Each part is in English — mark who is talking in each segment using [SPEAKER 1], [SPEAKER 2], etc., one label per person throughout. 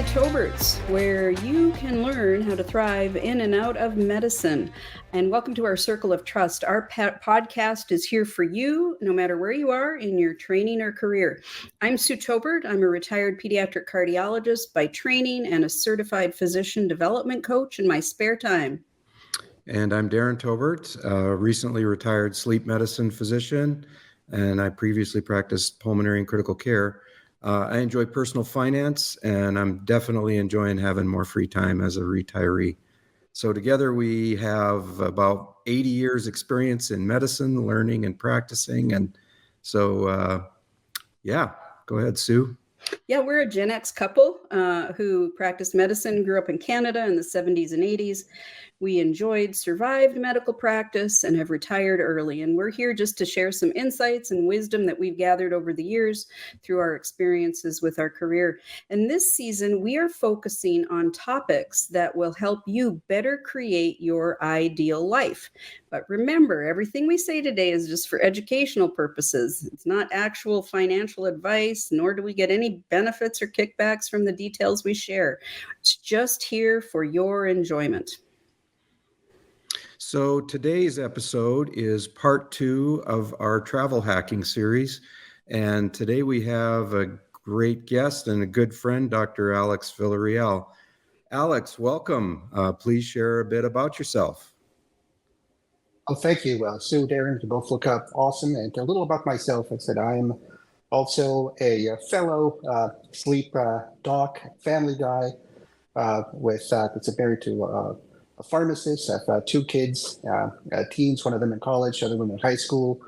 [SPEAKER 1] Toberts, where you can learn how to thrive in and out of medicine. And welcome to our Circle of Trust. Our podcast is here for you, no matter where you are in your training or career. I'm Sue Tobert. I'm a retired pediatric cardiologist by training and a certified physician development coach in my spare time.
[SPEAKER 2] And I'm Daren Tobert, recently retired sleep medicine physician, and I previously practiced pulmonary and critical care. I enjoy personal finance, and I'm definitely enjoying having more free time as a retiree. So together we have about 80 years experience in medicine, learning and practicing. And so, go ahead, Sue.
[SPEAKER 1] Yeah, we're a Gen X couple who practiced medicine, grew up in Canada in the 70s and 80s. We survived medical practice, and have retired early. And we're here just to share some insights and wisdom that we've gathered over the years through our experiences with our career. And this season, we are focusing on topics that will help you better create your ideal life. But remember, everything we say today is just for educational purposes. It's not actual financial advice, nor do we get any benefits or kickbacks from the details we share. It's just here for your enjoyment.
[SPEAKER 2] So today's episode is part 2 of our travel hacking series. And today we have a great guest and a good friend, Dr. Alex Villarreal. Alex, welcome. Please share a bit about yourself.
[SPEAKER 3] Oh, thank you, Sue, Darren. You both look up awesome. And a little about myself. I said I'm also a fellow sleep doc, family guy that's married to a pharmacist. I have 2 kids, teens, one of them in college, the other one in high school.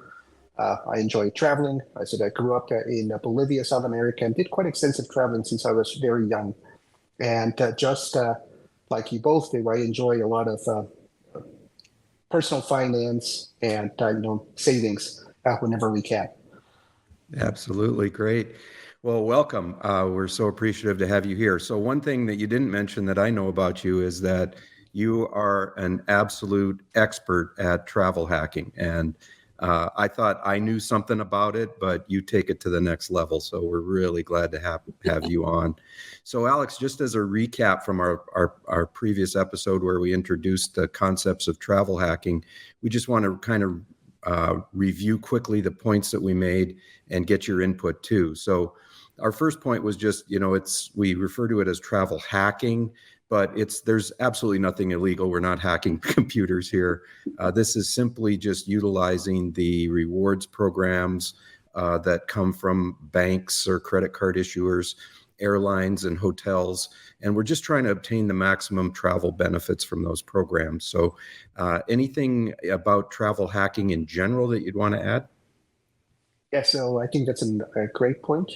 [SPEAKER 3] I enjoy traveling. I said I grew up in Bolivia, South America, and did quite extensive traveling since I was very young. And just like you both do, I enjoy a lot of personal finance and savings whenever we can.
[SPEAKER 2] Absolutely. Great. Well, welcome. We're so appreciative to have you here. So one thing that you didn't mention that I know about you is that you are an absolute expert at travel hacking. And I thought I knew something about it, but you take it to the next level. So we're really glad to have you on. So Alex, just as a recap from our previous episode where we introduced the concepts of travel hacking, we just want to kind of review quickly the points that we made and get your input too. So our first point was just, we refer to it as travel hacking, but there's absolutely nothing illegal. We're not hacking computers here. This is simply just utilizing the rewards programs that come from banks or credit card issuers, airlines and hotels. And we're just trying to obtain the maximum travel benefits from those programs. So anything about travel hacking in general that you'd want to add?
[SPEAKER 3] Yeah, so I think that's a great point.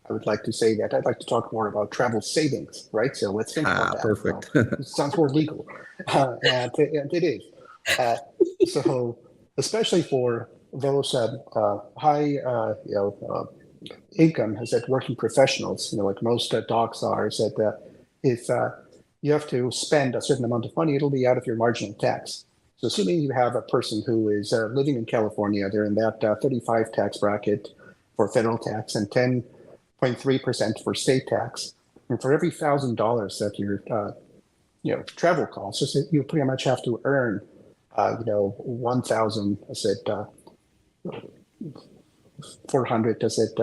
[SPEAKER 3] I would like to say that I'd like to talk more about travel savings, right? So let's think about that.
[SPEAKER 2] Perfect.
[SPEAKER 3] It sounds more legal, and it is. So especially for those high, income, is that working professionals, like most docs are, is that if you have to spend a certain amount of money, it'll be out of your marginal tax. So assuming you have a person who is living in California, they're in that 35 tax bracket for federal tax and 10.3% for state tax. And for every $1,000 that your travel costs, so you pretty much have to earn, 1,000, is it 400, is it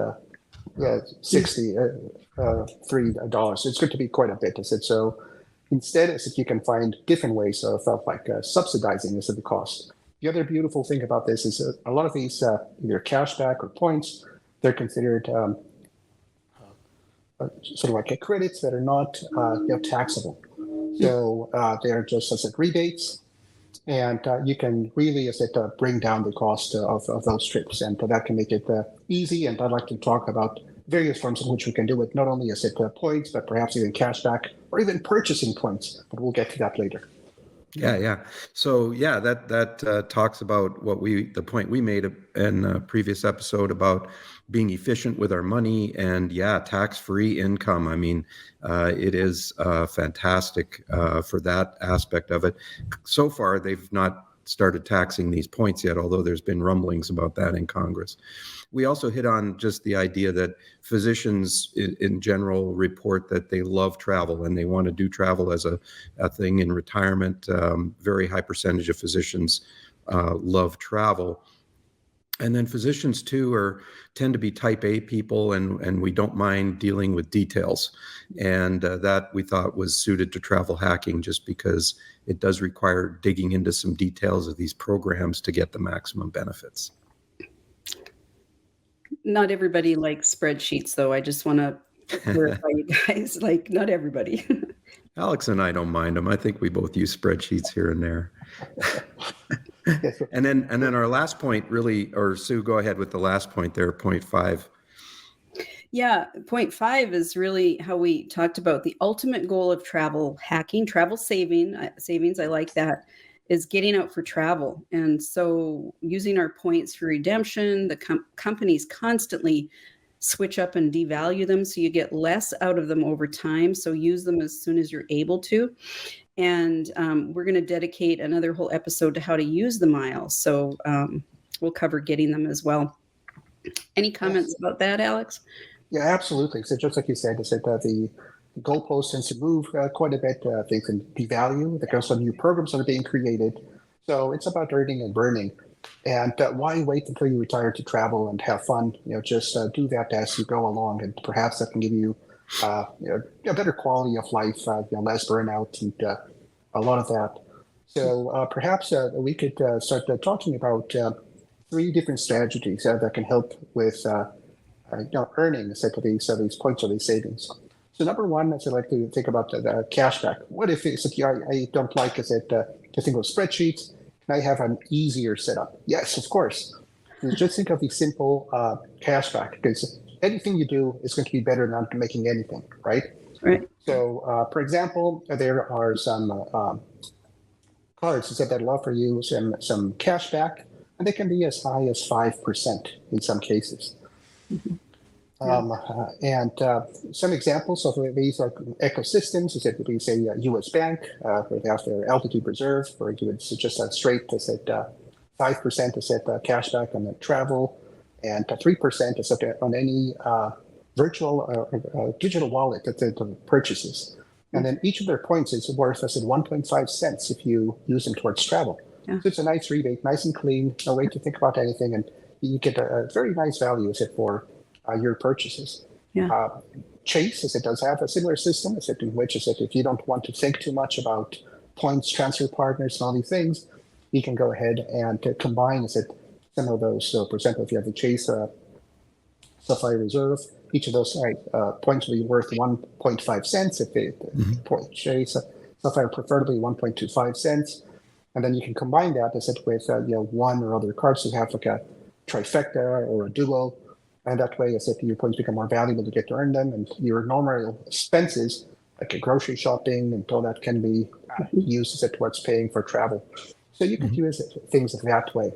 [SPEAKER 3] $63? So it's going to be quite a bit, is it? So instead, is that you can find different ways of subsidizing this at the cost. The other beautiful thing about this is a lot of these either cashback or points, they're considered sort of like credits that are not taxable. So they're just as rebates, and you can really bring down the cost of those trips, and that can make it easy. And I'd like to talk about various forms in which we can do it, not only as points, but perhaps even cashback or even purchasing points. But we'll get to that later.
[SPEAKER 2] Yeah. So that talks about the point we made in a previous episode about being efficient with our money and tax-free income. I mean, it is fantastic for that aspect of it. So far, they've not started taxing these points yet, although there's been rumblings about that in Congress. We also hit on just the idea that physicians in general report that they love travel and they want to do travel as a thing in retirement. Very high percentage of physicians love travel. And then physicians too tend to be type A people, and we don't mind dealing with details. And that we thought was suited to travel hacking, just because it does require digging into some details of these programs to get the maximum benefits.
[SPEAKER 1] Not everybody likes spreadsheets, though. I just want to clarify, you guys, like, not everybody.
[SPEAKER 2] Alex and I don't mind them. I think we both use spreadsheets here and there. And then our last point really, or Sue, go ahead with the last point there, point 5.
[SPEAKER 1] Yeah, point 5 is really how we talked about the ultimate goal of travel hacking, travel savings. I like that, is getting out for travel. And so using our points for redemption, the companies constantly switch up and devalue them, so you get less out of them over time. So use them as soon as you're able to. And we're going to dedicate another whole episode to how to use the miles. So we'll cover getting them as well. Any comments about that, Alex?
[SPEAKER 3] Yeah, absolutely. So just like you said, the goalpost tends to move quite a bit. They can devalue. There are some new programs that are being created. So it's about earning and burning. And why wait until you retire to travel and have fun? Just do that as you go along, and perhaps that can give you, a better quality of life, less burnout, and a lot of that. So perhaps we could start talking about 3 different strategies that can help with earning these points or these savings. So number one, I like to think about the cashback. What if I don't like to think of spreadsheets? Can I have an easier setup? Yes, of course. Just think of the simple cashback, because anything you do is going to be better than not making anything, right?
[SPEAKER 1] Right.
[SPEAKER 3] So, for example, there are some cards that offer you some cashback, and they can be as high as 5% in some cases. Mm-hmm. And some examples of these are ecosystems. Is it would be, say, U.S. Bank, where they have their altitude reserve, where you would just straight 5% is cashback on the travel, and 3% is on any virtual or digital wallet that the purchases. And then each of their points is worth 1.5 cents if you use them towards travel. Yeah. So it's a nice rebate, nice and clean, no way to think about anything, and you get a very nice value for your purchases. Yeah. Chase, as it does have a similar system, in which if you don't want to think too much about points, transfer partners, and all these things, you can go ahead and combine some of those. So, for example, if you have the Chase Sapphire Reserve, each of those points will be worth 1.5 cents. If the point Chase Sapphire preferably 1.25 cents, and then you can combine that with one or other cards to have like a trifecta or a duo. And that way, your points become more valuable to get to earn them, and your normal expenses, like grocery shopping and all that, can be used towards paying for travel. So you could use things that way.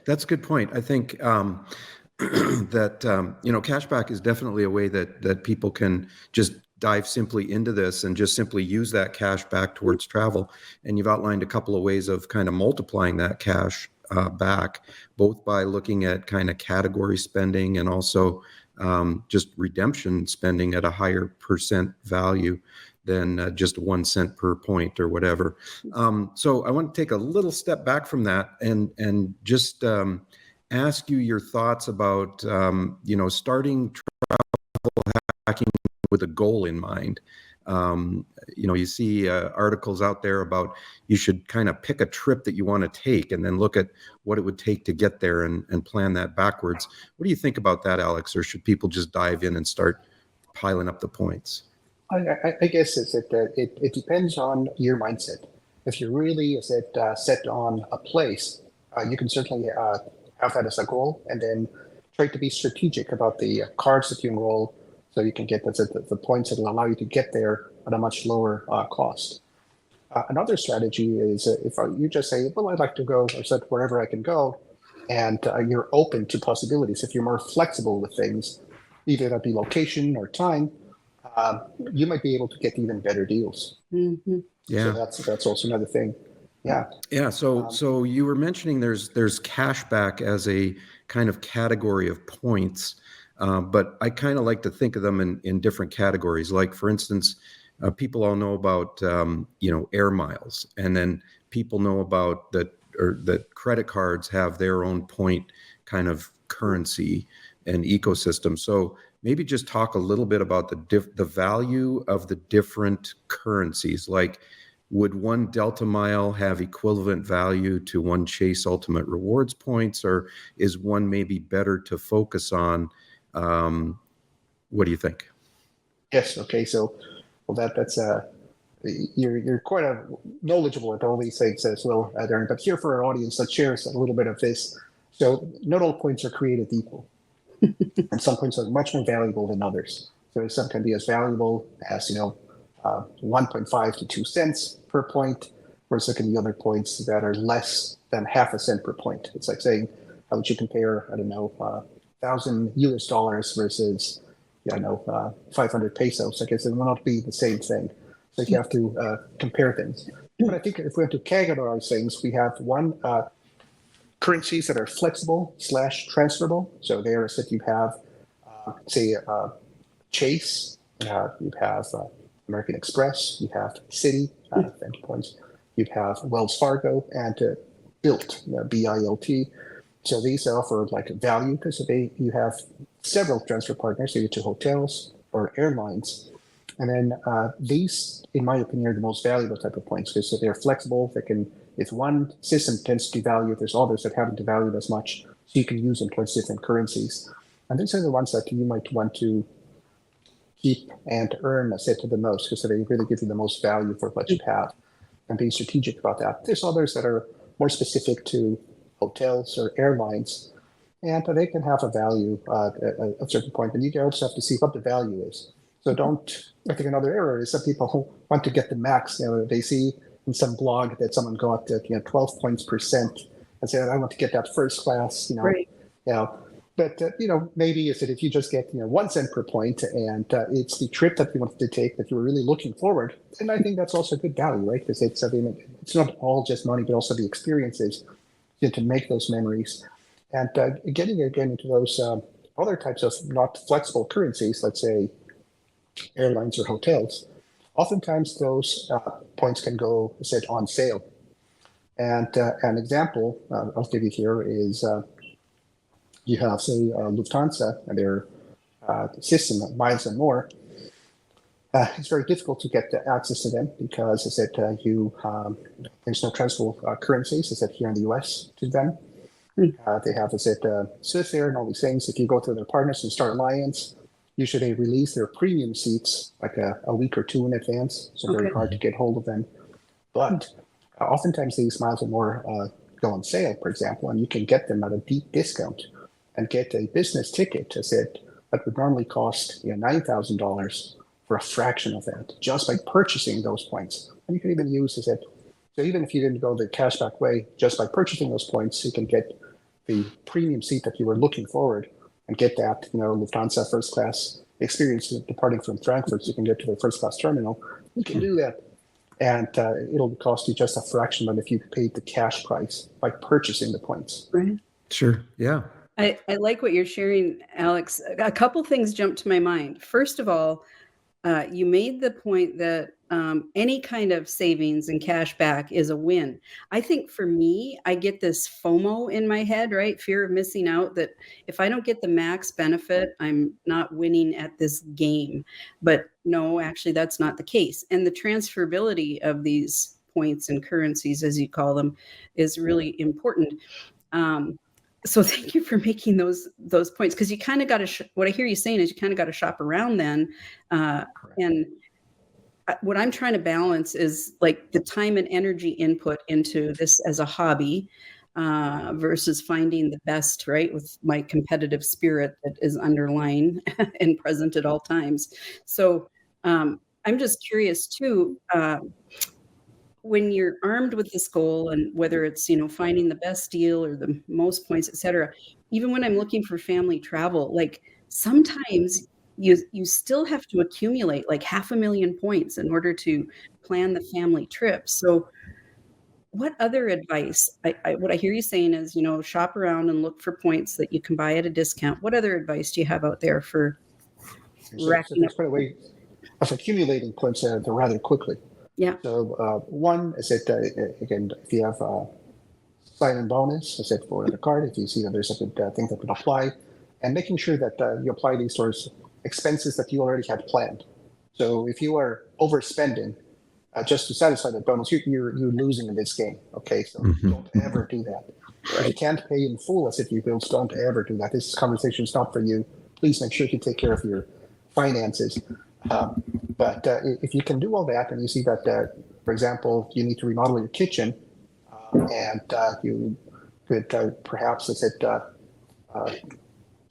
[SPEAKER 2] That's a good point. I think that cashback is definitely a way that people can just dive simply into this and just simply use that cash back towards travel. And you've outlined a couple of ways of kind of multiplying that cash back, both by looking at kind of category spending and also just redemption spending at a higher percent value than just 1 cent per point or whatever. So I want to take a little step back from that and just ask you your thoughts about starting travel hacking with a goal in mind. You see articles out there about you should kind of pick a trip that you want to take and then look at what it would take to get there and plan that backwards. What do you think about that, Alex? Or should people just dive in and start piling up the points?
[SPEAKER 3] I guess it depends on your mindset. If you're really set on a place, you can certainly have that as a goal, and then try to be strategic about the cards that you enroll, so you can get the points that will allow you to get there at a much lower cost. Another strategy is if you just say, well, I'd like to go wherever I can go, and you're open to possibilities. If you're more flexible with things, either that be location or time, you might be able to get even better deals.
[SPEAKER 1] Mm-hmm.
[SPEAKER 2] Yeah,
[SPEAKER 3] so that's also another thing.
[SPEAKER 2] Yeah. So you were mentioning there's cashback as a kind of category of points, but I kind of like to think of them in different categories. Like, for instance, people all know about air miles, and then people know about that credit cards have their own point kind of currency and ecosystem. So maybe just talk a little bit about the value of the different currencies. Like, would one Delta mile have equivalent value to one Chase Ultimate Rewards points, or is one maybe better to focus on? What do you think?
[SPEAKER 3] Yes. Okay. So, well, that's you're quite knowledgeable at all these things as well, Darren. But here for our audience, let's share a little bit of this. So, not all points are created equal, and some points are much more valuable than others. So, some can be as valuable as 1.5 to 2 cents per point, whereas there can be other points that are less than half a cent per point. It's like saying, how would you compare, I don't know, $1,000 versus 500 pesos? I guess it will not be the same thing. So you have to compare things. But I think if we have to categorize things, we have one, currencies that are flexible / transferable. So there is that you have, say, Chase, you have American Express, you have Citi, thank you points, you have Wells Fargo, and BILT, BILT. So these offer like value because you have several transfer partners, either to hotels or airlines. And then these, in my opinion, are the most valuable type of points because they're flexible. They can, if one system tends to devalue, there's others that haven't devalued as much, so you can use them towards different currencies. And these are the ones that you might want to keep and earn, I said, to the most, because they really give you the most value for what you have, and being strategic about that. There's others that are more specific to hotels or airlines, and they can have a value at a certain point, but you also have to see what the value is. So I think another error is that people who want to get the max, they see in some blog that someone got 12 points per cent and say, I want to get that first class,
[SPEAKER 1] Right.
[SPEAKER 3] But maybe if you just get 1 cent per point and it's the trip that you wanted to take that you were really looking forward, then I think that's also good value, right? Because it's not all just money, but also the experiences to make those memories. And getting again into those other types of not flexible currencies, let's say airlines or hotels, oftentimes those points can go on sale. And an example I'll give you here is you have, say, Lufthansa and their system, Miles and More. It's very difficult to get access to them because there's no transferable currencies, here in the US to them. They have, Swift Air and all these things. If you go to their partners and Star Alliance, usually they release their premium seats like a week or two in advance. So very hard to get hold of them. But oftentimes these Miles and More go on sale, for example, and you can get them at a deep discount and get a business ticket, that would normally cost $9,000 for a fraction of that, just by purchasing those points. And you can even use, so even if you didn't go the cashback way, just by purchasing those points, you can get the premium seat that you were looking forward and get that, Lufthansa first class experience departing from Frankfurt, so you can get to the first class terminal. You can do that. And it'll cost you just a fraction of if you paid the cash price by purchasing the points.
[SPEAKER 1] Right.
[SPEAKER 2] Sure. Yeah.
[SPEAKER 1] I like what you're sharing, Alex. A couple things jumped to my mind. First of all, you made the point that any kind of savings and cash back is a win. I think for me, I get this FOMO in my head, right? Fear of missing out, that if I don't get the max benefit, I'm not winning at this game. But no, actually, that's not the case. And the transferability of these points and currencies, as you call them, is really important. So thank you for making those points, because you kind of got to, what I hear you saying is you kind of got to shop around then. And what I'm trying to balance is like the time and energy input into this as a hobby versus finding the best, right, with my competitive spirit that is underlying and present at all times. So I'm just curious too, when you're armed with this goal, and whether it's, finding the best deal or the most points, et cetera, even when I'm looking for family travel, like sometimes you still have to accumulate like 500,000 points in order to plan the family trip. So what other advice? What I hear you saying is, shop around and look for points that you can buy at a discount. What other advice do you have out there for
[SPEAKER 3] So
[SPEAKER 1] racking
[SPEAKER 3] there's
[SPEAKER 1] up?
[SPEAKER 3] quite a way of accumulating points rather quickly.
[SPEAKER 1] Yeah.
[SPEAKER 3] So one is that, again, if you have a sign-in bonus, is it for the card, if you see that there's a good thing that could apply, and making sure that you apply these towards expenses that you already had planned. So if you are overspending just to satisfy that bonus, you're losing in this game. Okay, so don't ever do that. If you can't pay in full as if you bills, don't ever do that. This conversation is not for you. Please make sure you take care of your finances. But if you can do all that, and you see that, for example, you need to remodel your kitchen, and you could perhaps, let's say,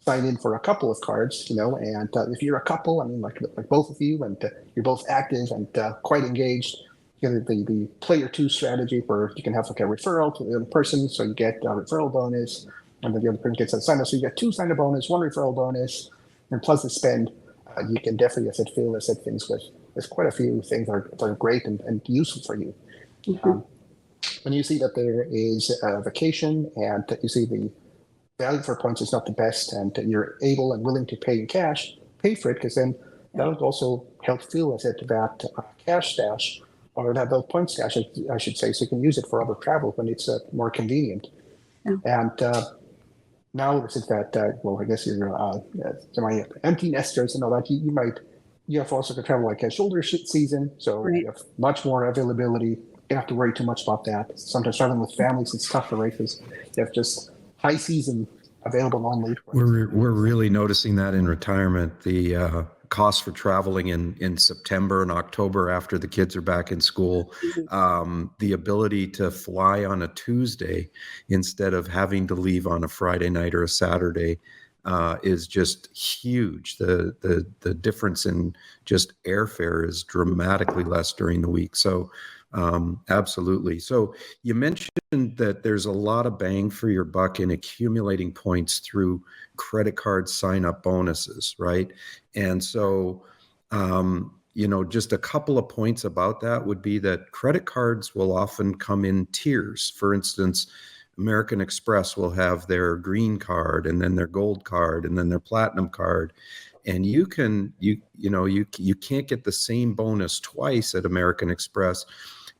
[SPEAKER 3] sign in for a couple of cards, and if you're a couple, I mean, like both of you, and you're both active and quite engaged, the player two strategy where you can have like a referral to the other person, so you get a referral bonus, and then the other person gets a sign up, so you get 2 sign up bonus, 1 referral bonus, and plus the spend. You can definitely, as I feel, as I said, things with there's quite a few things that are great and useful for you. When you see that there is a vacation and you see the value for points is not the best, and you're able and willing to pay in cash, pay for it, because then that would also help feel as it that cash stash, or that point stash, I should say, so you can use it for other travel when it's more convenient. And now this is that, well, I guess you're my empty nesters and all that, you have also to travel like a shoulder season, so you have much more availability. You don't have to worry too much about that. Sometimes traveling with families, it's tougher, right? Because you have just high season available only.
[SPEAKER 2] We're really noticing that in retirement. The cost for traveling in September and October after the kids are back in school, the ability to fly on a Tuesday instead of having to leave on a Friday night or a Saturday is just huge. The difference in just airfare is dramatically less during the week. So absolutely. So you mentioned that there's a lot of bang for your buck in accumulating points through credit card sign-up bonuses, right? And so, just a couple of points about that would be that credit cards will often come in tiers. For instance, American Express will have their green card and then their gold card and then their platinum card. And you can't get the same bonus twice at American Express,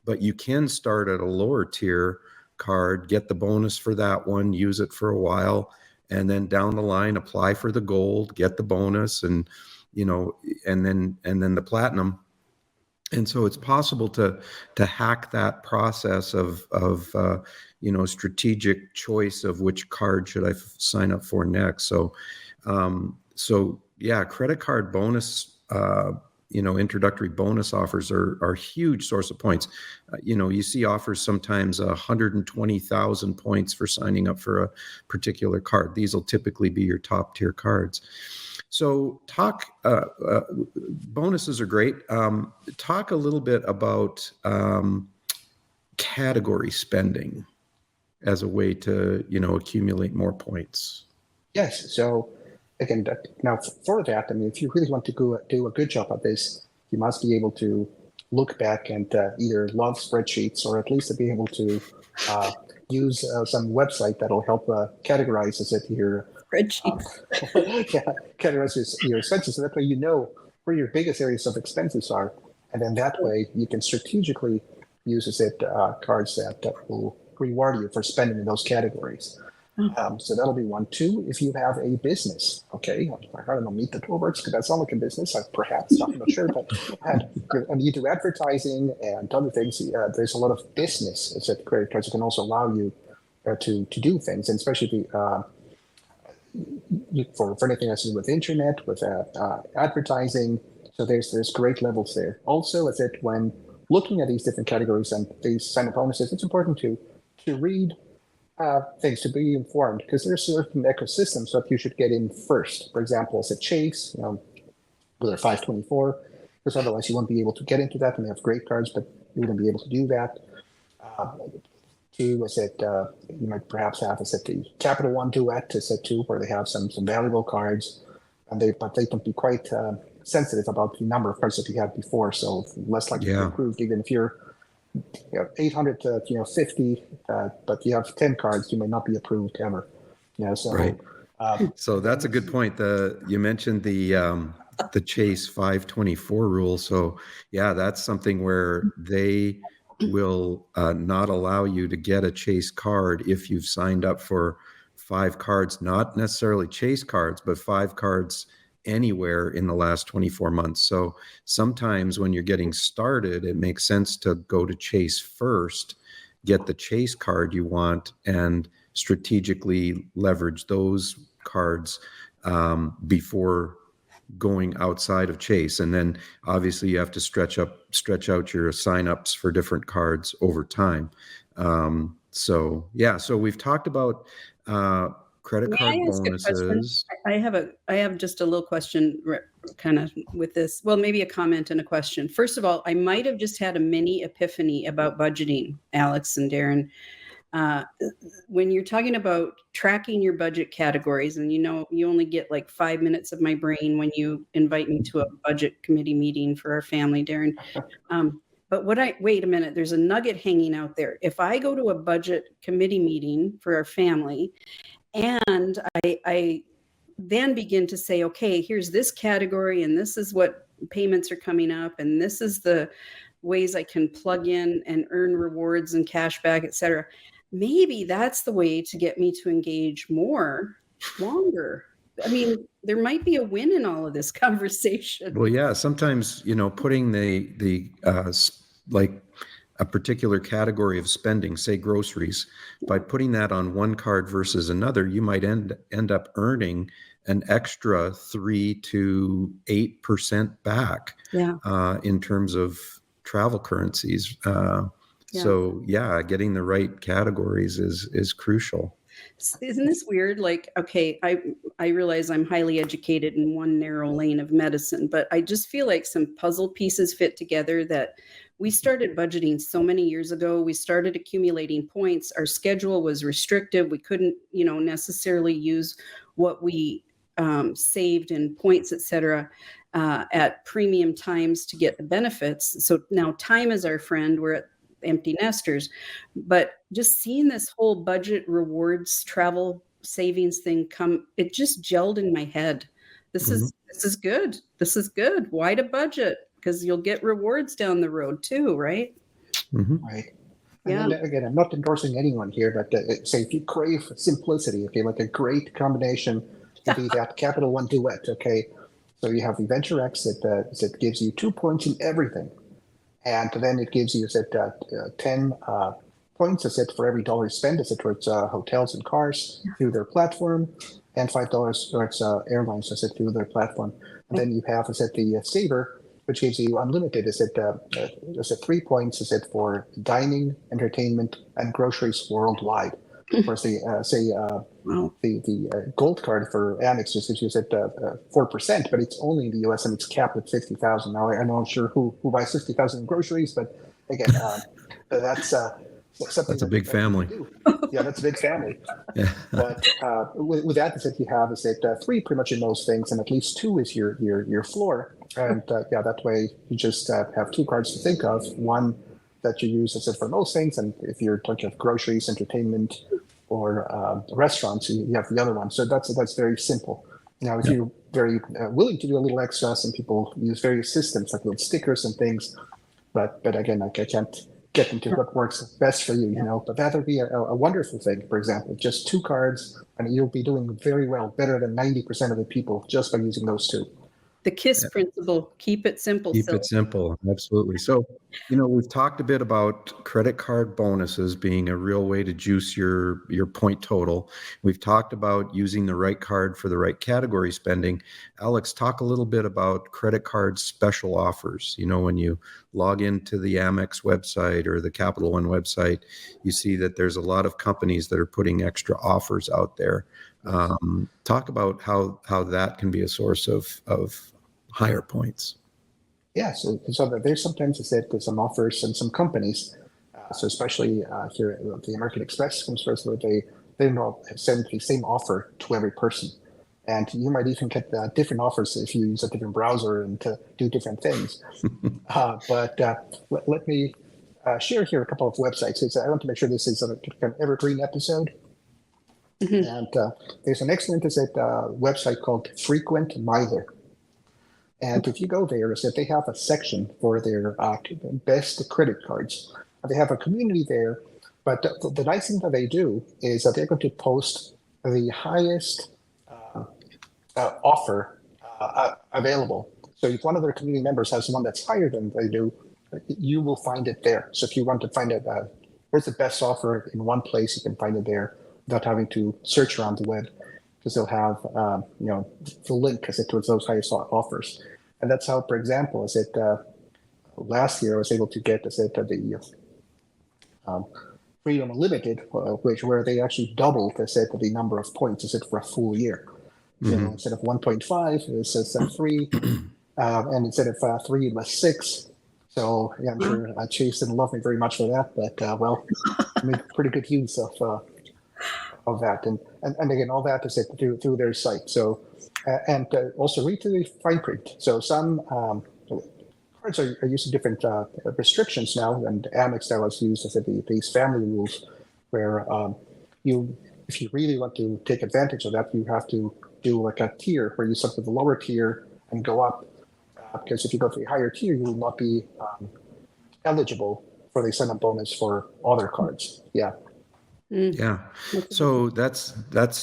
[SPEAKER 2] but you can start at a lower tier card, get the bonus for that one, use it for a while, and then down the line apply for the gold, get the bonus, and then the platinum. And so it's possible to hack that process of strategic choice of which card should I sign up for next. So yeah, credit card bonus, introductory bonus offers are a huge source of points. You see offers sometimes 120,000 points for signing up for a particular card. These will typically be your top tier cards. So bonuses are great. Talk a little bit about category spending as a way to, accumulate more points.
[SPEAKER 3] Yes. So again, now for that, I mean, if you really want to do a good job at this, you must be able to look back and either love spreadsheets, or at least to be able to use some website that'll help categorize as it here.
[SPEAKER 1] Spreadsheet.
[SPEAKER 3] Categorize your expenses, so that way you know where your biggest areas of expenses are, and then that way you can strategically use cards that will reward you for spending in those categories. So that'll be one. 2, if you have a business, okay, I don't know, Meet the Toberts, because that's not like a business, perhaps, I'm not sure, but and you do advertising and other things. There's a lot of business that credit cards can also allow you to do things, and especially for anything that's to do with internet, with advertising. So there's great levels there. Also, as it when looking at these different categories and these sign-up bonuses, it's important to read things, to be informed, because there's certain ecosystems that you should get in first. For example, as a Chase, with their 524, because otherwise you won't be able to get into that, and they have great cards, but you wouldn't be able to do that. 2, is it you might perhaps have the Capital One Duet, is it 2, where they have some valuable cards, and they can be quite sensitive about the number of cards that you had before, so less likely to be approved, even if you're 800 to 50, but you have 10 cards, you may not be approved ever. So
[SPEAKER 2] Right. So that's a good point. You mentioned the Chase 524 rule. So yeah, that's something where they will not allow you to get a Chase card if you've signed up for 5 cards, not necessarily Chase cards, but 5 cards anywhere in the last 24 months. So sometimes when you're getting started, it makes sense to go to Chase first, get the Chase card you want, and strategically leverage those cards before going outside of Chase. And then obviously you have to stretch out your signups for different cards over time. So we've talked about credit
[SPEAKER 1] May
[SPEAKER 2] card
[SPEAKER 1] I ask a question?
[SPEAKER 2] bonuses.
[SPEAKER 1] I have just a little question kind of with this. Well, maybe a comment and a question. First of all, I might have just had a mini epiphany about budgeting, Alex and Darren. When you're talking about tracking your budget categories, and you only get like 5 minutes of my brain when you invite me to a budget committee meeting for our family, Darren. But wait a minute, there's a nugget hanging out there. If I go to a budget committee meeting for our family, and I then begin to say, okay, here's this category, and this is what payments are coming up, and this is the ways I can plug in and earn rewards and cashback, et cetera. Maybe that's the way to get me to engage more, longer. I mean, there might be a win in all of this conversation.
[SPEAKER 2] Well, yeah, sometimes, putting the like a particular category of spending, say groceries, by putting that on one card versus another, you might end up earning an extra 3 to 8% back in terms of travel currencies. So yeah, getting the right categories is crucial.
[SPEAKER 1] Isn't this weird? Like, okay, I realize I'm highly educated in one narrow lane of medicine, but I just feel like some puzzle pieces fit together that we started budgeting so many years ago. We started accumulating points. Our schedule was restrictive. We couldn't, necessarily use what we saved in points, et cetera, at premium times to get the benefits. So now time is our friend. We're at empty nesters, but just seeing this whole budget rewards travel savings thing it just gelled in my head. This is good. This is good. Why to budget? Because you'll get rewards down the road too, right?
[SPEAKER 2] Mm-hmm.
[SPEAKER 3] Right.
[SPEAKER 1] Yeah.
[SPEAKER 3] And then, again, I'm not endorsing anyone here, but say if you crave simplicity, okay, like a great combination to be that Capital One duet, okay. So you have the Venture X that gives you 2 points in everything. And then it gives you 10 points for every dollar spent towards hotels and cars through their platform, and $5 towards airlines through their platform. And then you have the Saver, which gives you unlimited 3 points for dining, entertainment, and groceries worldwide. Of course, the gold card for Amex just gives you 4%, but it's only in the US and it's capped at 50,000. Now I'm not sure who buys 50,000 in groceries, but again, that's something.
[SPEAKER 2] That's a big family.
[SPEAKER 3] Yeah, that's a big family.
[SPEAKER 2] Yeah.
[SPEAKER 3] But with that, you have 3 pretty much in most things, and at least 2 is your floor. And that way you just have 2 cards to think of. One that you use for most things, and if you're talking of groceries, entertainment, or restaurants, you have the other one. So that's very simple. Now, if you're very willing to do a little extra, some people use various systems like little stickers and things. But again, I can't get into what works best for you, But that would be a wonderful thing. For example, just 2 cards, and you'll be doing very well, better than 90% of the people just by using those 2.
[SPEAKER 1] The KISS principle, keep it simple.
[SPEAKER 2] Keep it simple. Absolutely. So, we've talked a bit about credit card bonuses being a real way to juice your point total. We've talked about using the right card for the right category spending. Alex, talk a little bit about credit card special offers. When you log into the Amex website or the Capital One website, you see that there's a lot of companies that are putting extra offers out there. Talk about how that can be a source of higher points.
[SPEAKER 3] Yeah, so there's sometimes there's some offers and some companies, so especially here at the American Express comes first, where they send the same offer to every person, and you might even get different offers if you use a different browser and to do different things. But let me share here a couple of websites. I want to make sure this is an evergreen episode.
[SPEAKER 1] Mhm.
[SPEAKER 3] And there's an excellent website called Frequent Miler. And if you go there, is that they have a section for their best credit cards. They have a community there, but the nice thing that they do is that they're going to post the highest offer available. So if one of their community members has one that's higher than they do, you will find it there. So if you want to find it, where's the best offer in one place, you can find it there without having to search around the web, because they'll have the link towards those highest offers. And that's how, for example, last year I was able to get the Freedom Unlimited, where they actually doubled the number of points for a full year. So instead of 1.5, it says 3, and instead of 3, it was 6. So yeah, I'm sure Chase didn't love me very much for that, but well, I made pretty good use of that, and again, all that is through their site. So and also read through the fine print. So some cards are using different restrictions now, and Amex style is used as these family rules, where if you really want to take advantage of that, you have to do like a tier where you start with the lower tier and go up, because if you go to the higher tier, you will not be eligible for the sign-up bonus for other cards. Yeah.
[SPEAKER 2] Yeah. So that's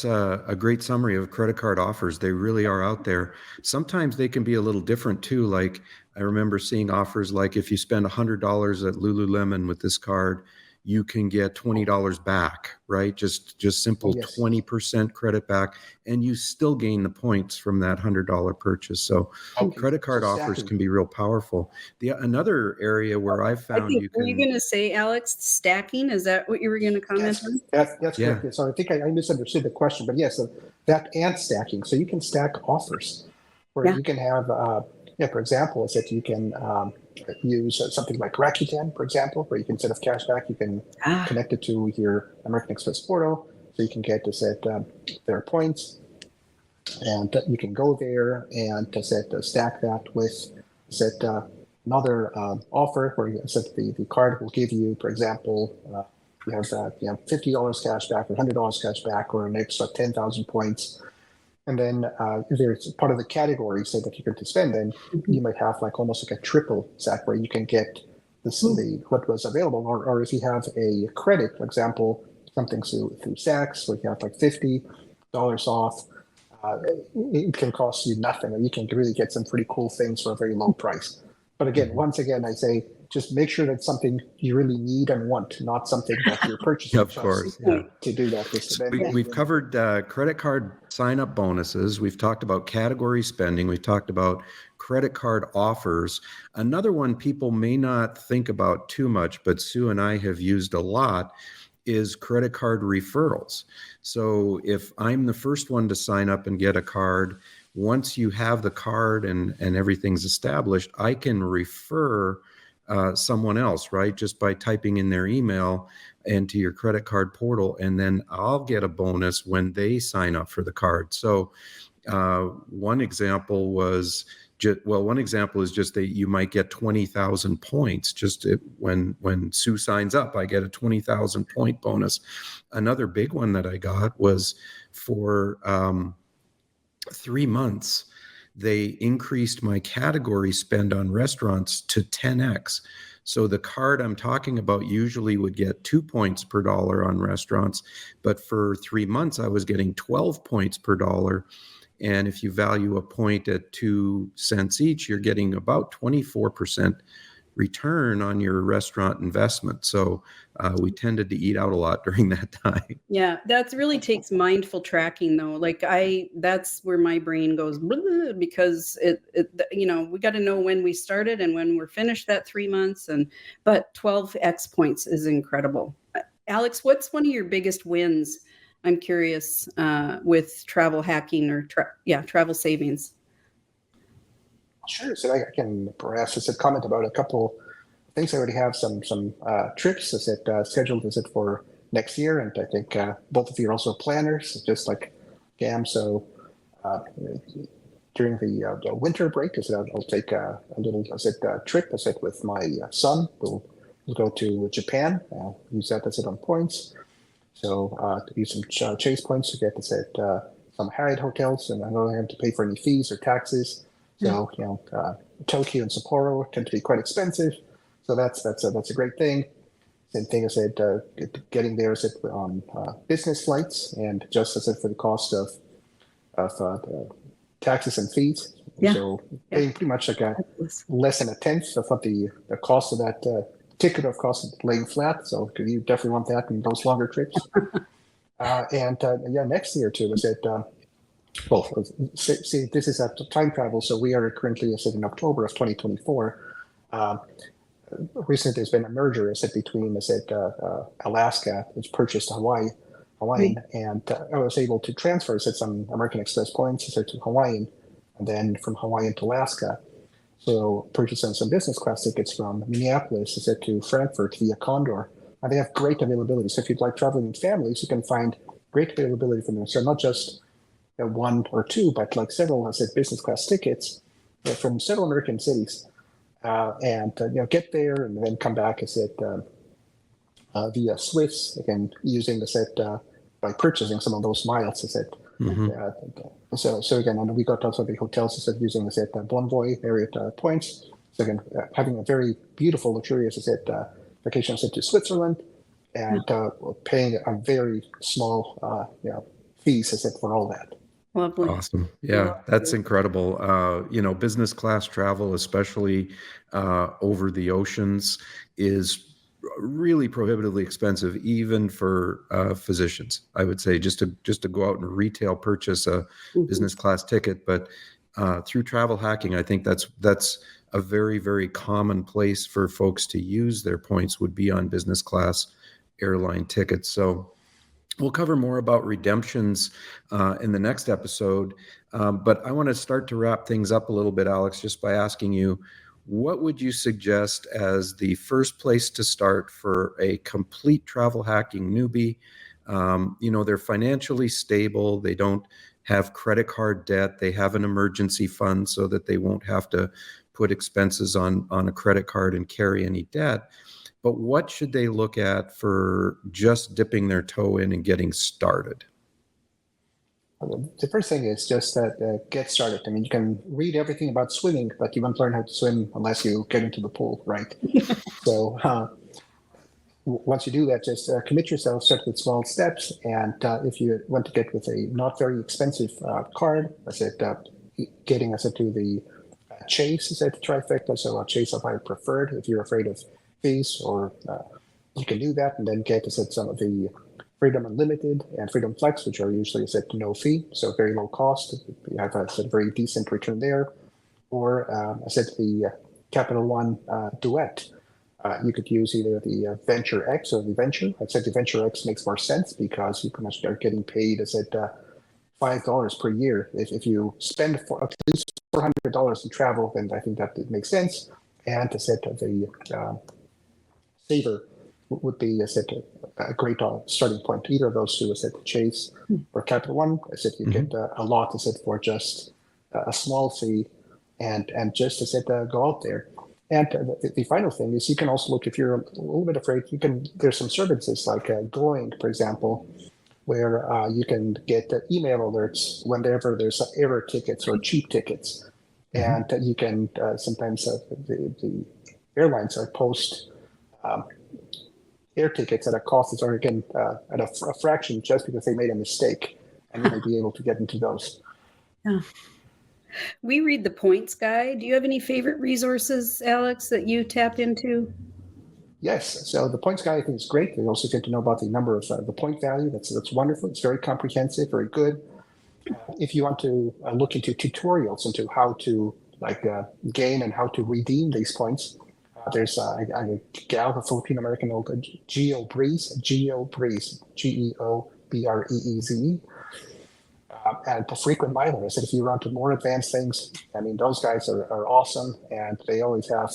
[SPEAKER 2] a great summary of credit card offers. They really are out there. Sometimes they can be a little different too. Like I remember seeing offers like if you spend $100 at Lululemon with this card, you can get $20 back, right? Just simple 20% credit back, and you still gain the points from that $100 purchase. So credit card offers can be real powerful. Another area where I've found
[SPEAKER 1] were you going to say, Alex, stacking? Is that what you were going to comment on?
[SPEAKER 3] That's correct. So I think I misunderstood the question, but yes, that and stacking. So you can stack offers where you can have, for example, is that you can use something like Rakuten, for example, where you can, instead of cashback, you can connect it to your American Express portal, so you can get their points, and you can go there and stack that with another offer where the card will give you, for example, you have $50 cash back or $100 cash back or an extra 10,000 points. And then there's part of the category that you're going to spend, then you might have almost like a triple stack where you can get what was available, or if you have a credit, for example, something through Saks where you have $50 off, it can cost you nothing, or you can really get some pretty cool things for a very low price. But again, once again, I say just make sure that's something you really need and want, not something that you're purchasing.
[SPEAKER 2] Of course, yeah.
[SPEAKER 3] To do that.
[SPEAKER 2] We've covered credit card sign-up bonuses. We've talked about category spending. We've talked about credit card offers. Another one people may not think about too much, but Sue and I have used a lot, is credit card referrals. So if I'm the first one to sign up and get a card, once you have the card and everything's established, I can refer someone else, right? Just by typing in their email into your credit card portal, and then I'll get a bonus when they sign up for the card. So one example is just that you might get 20,000 points when Sue signs up. I get a 20,000 point bonus. Another big one that I got was for 3 months. They increased my category spend on restaurants to 10x. So the card I'm talking about usually would get 2 points per dollar on restaurants, but for 3 months I was getting 12 points per dollar. And if you value a point at 2 cents each, you're getting about 24% return on your restaurant investment. So we tended to eat out a lot during that time.
[SPEAKER 1] Yeah, that really takes mindful tracking though. That's where my brain goes, because we got to know when we started and when we're finished that 3 months. But 12x points is incredible. Alex, what's one of your biggest wins? I'm curious with travel hacking or travel savings.
[SPEAKER 3] Sure. So I can perhaps just comment about a couple things. I already have some trips scheduled for next year, and I think both of you are also planners, just like Cam. So during the winter break, I'll take a little trip with my son. We'll we'll go to Japan, use that as it on points. So use some Chase points to get this at some Hyatt hotels, and I don't have to pay for any fees or taxes. So Tokyo and Sapporo tend to be quite expensive, so that's a great thing. Same thing as it getting there is on business flights, and just as it for the cost of taxes and fees.
[SPEAKER 1] Yeah.
[SPEAKER 3] So paying pretty much like less than a tenth of what the cost of that ticket of cost laying flat. So you definitely want that in those longer trips. Next year too is it. See, this is a time travel. So we are currently, as in October of 2024. Recently, there's been a merger, between, Alaska, which purchased Hawaiian, and I was able to transfer, some American Express points, to Hawaiian, and then from Hawaiian to Alaska. So purchasing some business class tickets from Minneapolis, to Frankfurt via Condor, and they have great availability. So if you'd like traveling in families, you can find great availability from them. So not just one or two, but like several, business class tickets from several American cities. Get there and then come back via Swiss, again using by purchasing some of those miles. So again, and we got also the hotels using Bonvoy Marriott points. So again, having a very beautiful, luxurious vacation to Switzerland, and paying a very small fees for all that.
[SPEAKER 1] Lovely.
[SPEAKER 2] Awesome. Yeah, that's incredible. Business class travel, especially over the oceans, is really prohibitively expensive, even for physicians. I would say just to go out and retail purchase a business class ticket, but through travel hacking, I think that's a very, very common place for folks to use their points would be on business class airline tickets. So we'll cover more about redemptions in the next episode, but I want to start to wrap things up a little bit, Alex, just by asking you, what would you suggest as the first place to start for a complete travel hacking newbie? They're financially stable. They don't have credit card debt. They have an emergency fund so that they won't have to put expenses on a credit card and carry any debt. But what should they look at for just dipping their toe in and getting started?
[SPEAKER 3] The first thing is just get started. I mean, you can read everything about swimming, but you won't learn how to swim unless you get into the pool, right? So once you do that, just commit yourself, start with small steps. And if you want to get with a not very expensive card, getting to the Chase trifecta. So Chase of our preferred if you're afraid of fees, or you can do that and then get some of the Freedom Unlimited and Freedom Flex, which are usually no fee, so very low cost. You have a very decent return there. Or the Capital One Duet. You could use either the Venture X or the Venture. I'd say the Venture X makes more sense because you pretty much are getting paid $5 per year. If you spend at least $400 in travel, then I think that it makes sense. And the Saver would be a great starting point. Either of those two, Chase or Capital One. You get a lot for just a small fee, and just go out there. And the final thing is you can also look, if you're a little bit afraid, there's some services like Going, for example, where you can get email alerts whenever there's error tickets or cheap tickets. And you can sometimes the airlines post air tickets at a cost that's already at a fraction just because they made a mistake, and you may be able to get into those.
[SPEAKER 1] Yeah. We read the points guide. Do you have any favorite resources, Alex, that you tapped into?
[SPEAKER 3] Yes. So the points guide, I think, is great. They also get to know about the number of the point value. That's wonderful. It's very comprehensive, very good. If you want to look into tutorials into how to gain and how to redeem these points, there's a gal, a Filipino American, Geo Breeze, Geobreeze, and the frequent miler. I said, if you run to more advanced things, I mean, those guys are awesome, and they always have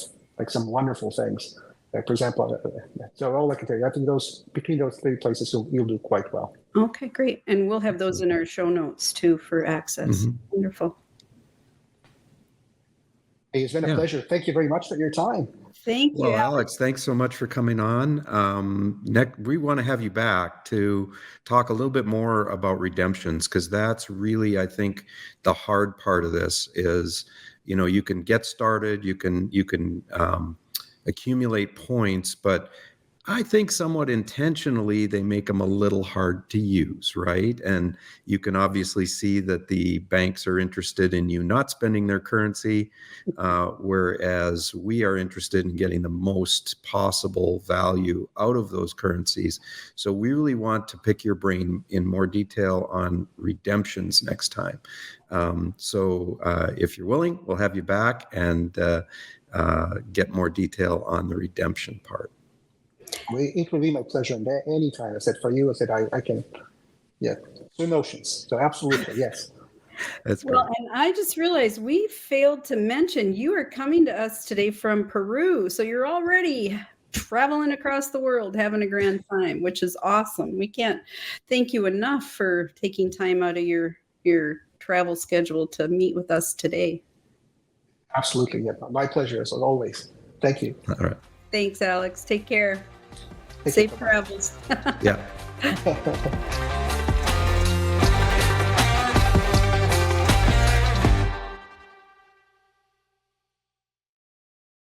[SPEAKER 3] some wonderful things. For example, so all I can tell you, I think between those three places, you'll do quite well.
[SPEAKER 1] Okay, great. And we'll have those in our show notes too for access. Wonderful.
[SPEAKER 3] Hey, it's been a pleasure. Thank you very much for your time.
[SPEAKER 1] Thank you,
[SPEAKER 2] Well,
[SPEAKER 1] Alex.
[SPEAKER 2] Alex, thanks so much for coming on. Next, we want to have you back to talk a little bit more about redemptions, because that's really, I think, the hard part of this is, you can get started, you can accumulate points, but I think somewhat intentionally they make them a little hard to use, right? And you can obviously see that the banks are interested in you not spending their currency, whereas we are interested in getting the most possible value out of those currencies. So we really want to pick your brain in more detail on redemptions next time. So if you're willing, we'll have you back and get more detail on the redemption part.
[SPEAKER 3] It will be my pleasure. And anytime, I said, for you, I said, I can, yeah, emotions. So absolutely, yes.
[SPEAKER 2] That's
[SPEAKER 1] Well,
[SPEAKER 2] great.
[SPEAKER 1] and I just realized we failed to mention you are coming to us today from Peru. So you're already traveling across the world, having a grand time, which is awesome. We can't thank you enough for taking time out of your travel schedule to meet with us today.
[SPEAKER 3] Absolutely, yeah. My pleasure, as always. Thank you.
[SPEAKER 2] All right.
[SPEAKER 1] Thanks, Alex. Take care.
[SPEAKER 3] Take
[SPEAKER 1] Safe
[SPEAKER 3] care.
[SPEAKER 1] travels.
[SPEAKER 2] Yeah.